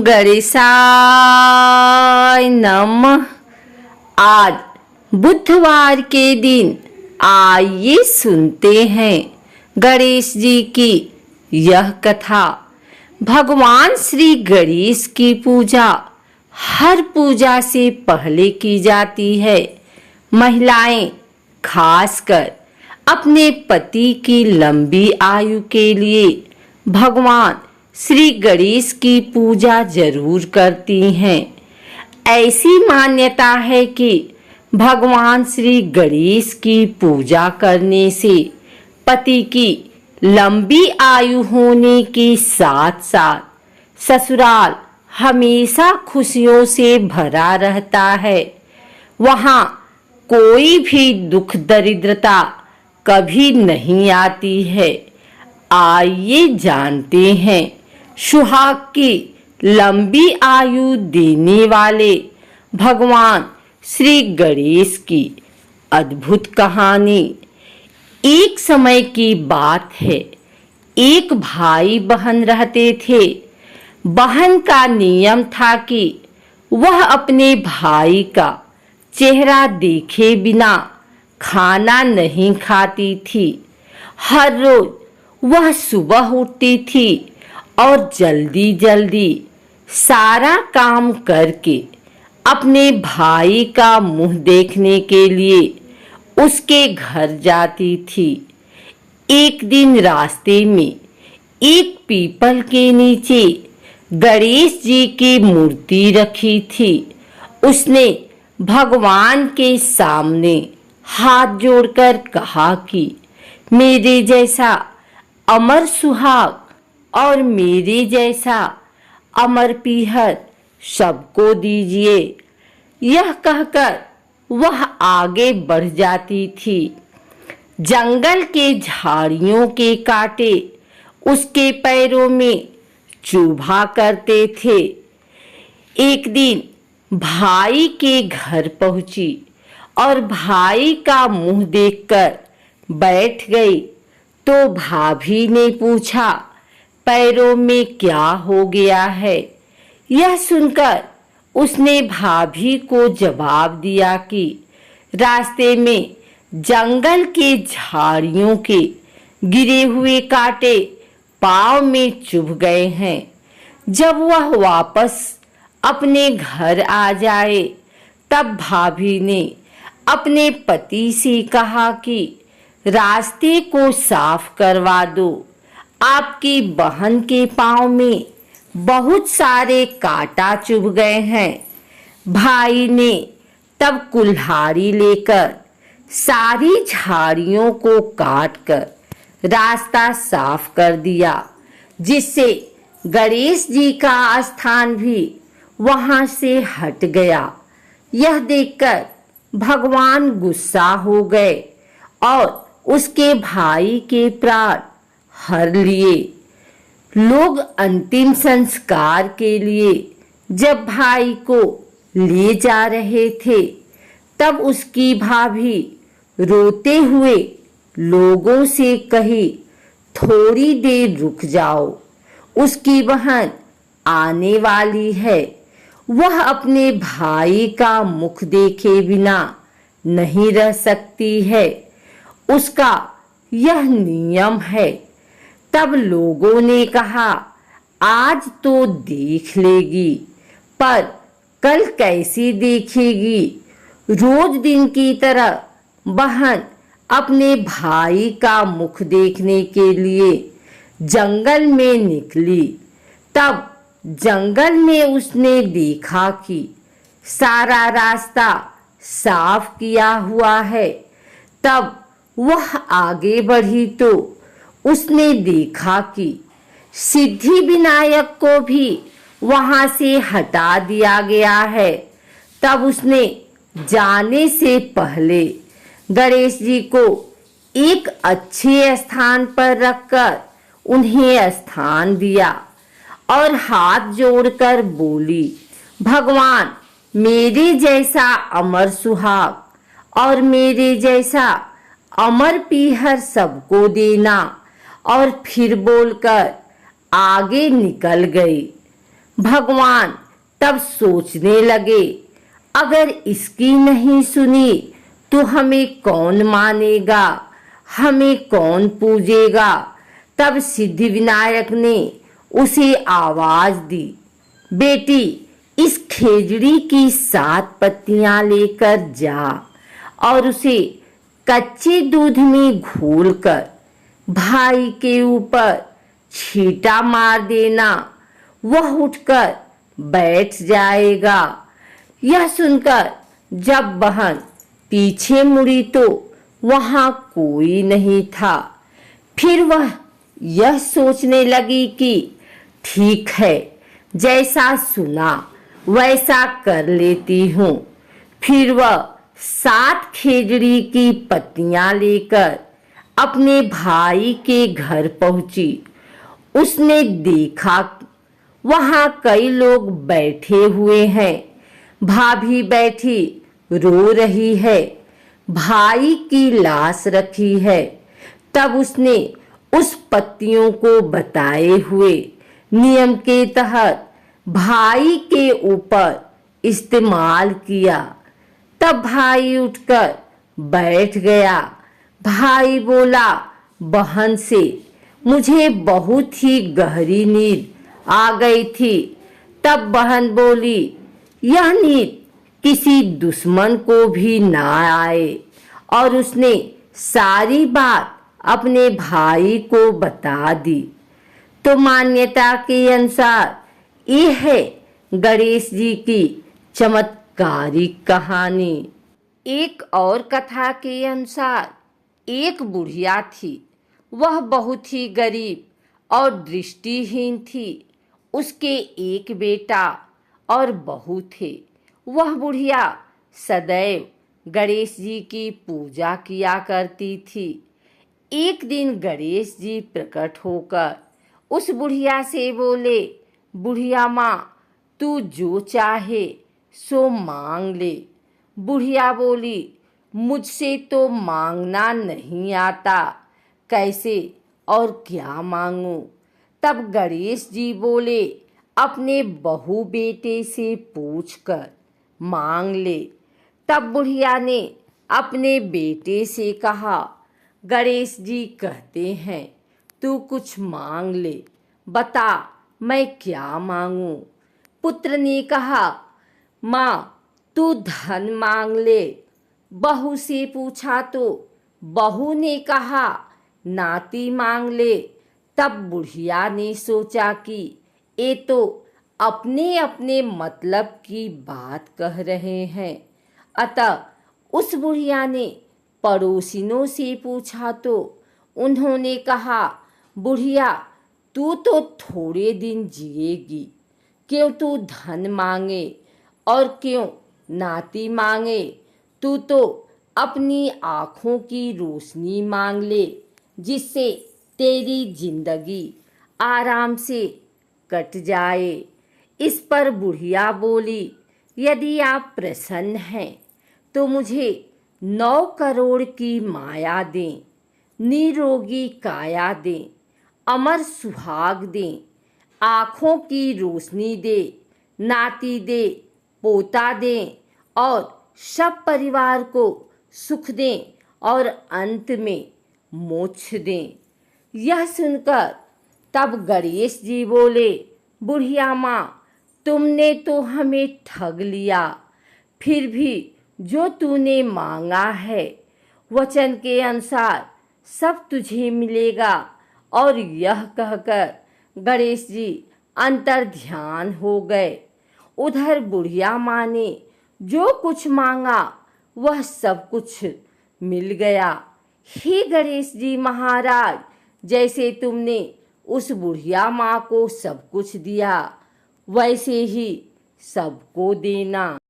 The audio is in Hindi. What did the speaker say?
गणेशाय नमः। आज बुधवार के दिन आइए सुनते हैं गणेश जी की यह कथा। भगवान श्री गणेश की पूजा हर पूजा से पहले की जाती है। महिलाएं खासकर अपने पति की लंबी आयु के लिए भगवान श्री गणेश की पूजा जरूर करती हैं। ऐसी मान्यता है कि भगवान श्री गणेश की पूजा करने से पति की लंबी आयु होने के साथ साथ ससुराल हमेशा खुशियों से भरा रहता है। वहाँ कोई भी दुख दरिद्रता कभी नहीं आती है। आइए जानते हैं सुहाग की लंबी आयु देने वाले भगवान श्री गणेश की अद्भुत कहानी। एक समय की बात है, एक भाई बहन रहते थे। बहन का नियम था कि वह अपने भाई का चेहरा देखे बिना खाना नहीं खाती थी। हर रोज वह सुबह उठती थी और जल्दी जल्दी सारा काम करके अपने भाई का मुंह देखने के लिए उसके घर जाती थी। एक दिन रास्ते में एक पीपल के नीचे गणेश जी की मूर्ति रखी थी। उसने भगवान के सामने हाथ जोड़कर कहा कि मेरे जैसा अमर सुहाग और मेरे जैसा अमर पीहर सबको दीजिए। यह कहकर वह आगे बढ़ जाती थी। जंगल के झाड़ियों के कांटे उसके पैरों में चुभा करते थे। एक दिन भाई के घर पहुंची और भाई का मुंह देखकर बैठ गई तो भाभी ने पूछा, पैरों में क्या हो गया है? यह सुनकर उसने भाभी को जवाब दिया कि रास्ते में जंगल के झाड़ियों के गिरे हुए कांटे पांव में चुभ गए हैं। जब वह वापस अपने घर आ जाए तब भाभी ने अपने पति से कहा कि रास्ते को साफ करवा दो। आपकी बहन के पांव में बहुत सारे कांटा चुभ गए हैं। भाई ने तब कुल्हाड़ी लेकर सारी झाड़ियों को काटकर रास्ता साफ कर दिया, जिससे गणेश जी का स्थान भी वहां से हट गया। यह देखकर भगवान गुस्सा हो गए और उसके भाई के प्राण हर लिए। लोग अंतिम संस्कार के लिए जब भाई को ले जा रहे थे तब उसकी भाभी रोते हुए लोगों से कही, थोड़ी देर रुक जाओ, उसकी बहन आने वाली है। वह अपने भाई का मुख देखे बिना नहीं रह सकती है, उसका यह नियम है। तब लोगों ने कहा, आज तो देख लेगी, पर कल कैसी देखेगी? रोज दिन की तरह बहन अपने भाई का मुख देखने के लिए जंगल में निकली। तब जंगल में उसने देखा कि सारा रास्ता साफ किया हुआ है। तब वह आगे बढ़ी तो उसने देखा कि सिद्धि विनायक को भी वहां से हटा दिया गया है। तब उसने जाने से पहले गणेश जी को एक अच्छे स्थान पर रखकर उन्हें स्थान दिया और हाथ जोड़कर बोली, भगवान मेरे जैसा अमर सुहाग और मेरे जैसा अमर पीहर सबको देना। और फिर बोलकर आगे निकल गई। भगवान तब सोचने लगे, अगर इसकी नहीं सुनी तो हमें कौन मानेगा, हमें कौन पूजेगा। तब सिद्धिविनायक ने उसे आवाज दी, बेटी इस खेजड़ी की 7 पत्तियां लेकर जा और उसे कच्चे दूध में घोलकर भाई के ऊपर छींटा मार देना, वह उठकर बैठ जाएगा। यह सुनकर जब बहन पीछे मुड़ी तो वहां कोई नहीं था। फिर वह यह सोचने लगी कि ठीक है, जैसा सुना वैसा कर लेती हूँ। फिर वह 7 खेजड़ी की पत्तियां लेकर अपने भाई के घर पहुंची। उसने देखा वहां कई लोग बैठे हुए हैं, भाभी बैठी रो रही है, भाई की लाश रखी है। तब उसने उस पत्तियों को बताए हुए नियम के तहत भाई के ऊपर इस्तेमाल किया। तब भाई उठकर बैठ गया। भाई बोला बहन से, मुझे बहुत ही गहरी नींद आ गई थी। तब बहन बोली, यह नींद किसी दुश्मन को भी ना आए। और उसने सारी बात अपने भाई को बता दी। तो मान्यता के अनुसार ये है गणेश जी की चमत्कारिक कहानी। एक और कथा के अनुसार एक बुढ़िया थी। वह बहुत ही गरीब और दृष्टिहीन थी। उसके एक बेटा और बहू थे। वह बुढ़िया सदैव गणेश जी की पूजा किया करती थी। एक दिन गणेश जी प्रकट होकर उस बुढ़िया से बोले, बुढ़िया माँ, तू जो चाहे सो मांग ले। बुढ़िया बोली, मुझसे तो मांगना नहीं आता, कैसे और क्या मांगूं। तब गणेश जी बोले, अपने बहू बेटे से पूछकर मांग ले। तब बुढ़िया ने अपने बेटे से कहा, गणेश जी कहते हैं तू कुछ मांग ले, बता मैं क्या मांगूं। पुत्र ने कहा, माँ तू धन मांग ले। बहू से पूछा तो बहू ने कहा, नाती मांग ले। तब बुढ़िया ने सोचा कि ये तो अपने अपने मतलब की बात कह रहे हैं। अतः उस बुढ़िया ने पड़ोसिनों से पूछा तो उन्होंने कहा, बुढ़िया तू तो थोड़े दिन जिएगी, क्यों तू धन मांगे और क्यों नाती मांगे। तू तो अपनी आँखों की रोशनी मांग ले, जिससे तेरी जिंदगी आराम से कट जाए। इस पर बुढ़िया बोली, यदि आप प्रसन्न हैं तो मुझे 9 करोड़ की माया दें, निरोगी काया दें, अमर सुहाग दें, आँखों की रोशनी दे, नाती दे, पोता दें और सब परिवार को सुख दें और अंत में मोक्ष दें। यह सुनकर तब गणेश जी बोले, बुढ़िया माँ, तुमने तो हमें ठग लिया। फिर भी जो तूने मांगा है वचन के अनुसार सब तुझे मिलेगा। और यह कहकर गणेश जी अंतर ध्यान हो गए। उधर बुढ़िया माँ ने जो कुछ मांगा वह सब कुछ मिल गया। हे गणेश जी महाराज, जैसे तुमने उस बुढ़िया माँ को सब कुछ दिया वैसे ही सबको देना।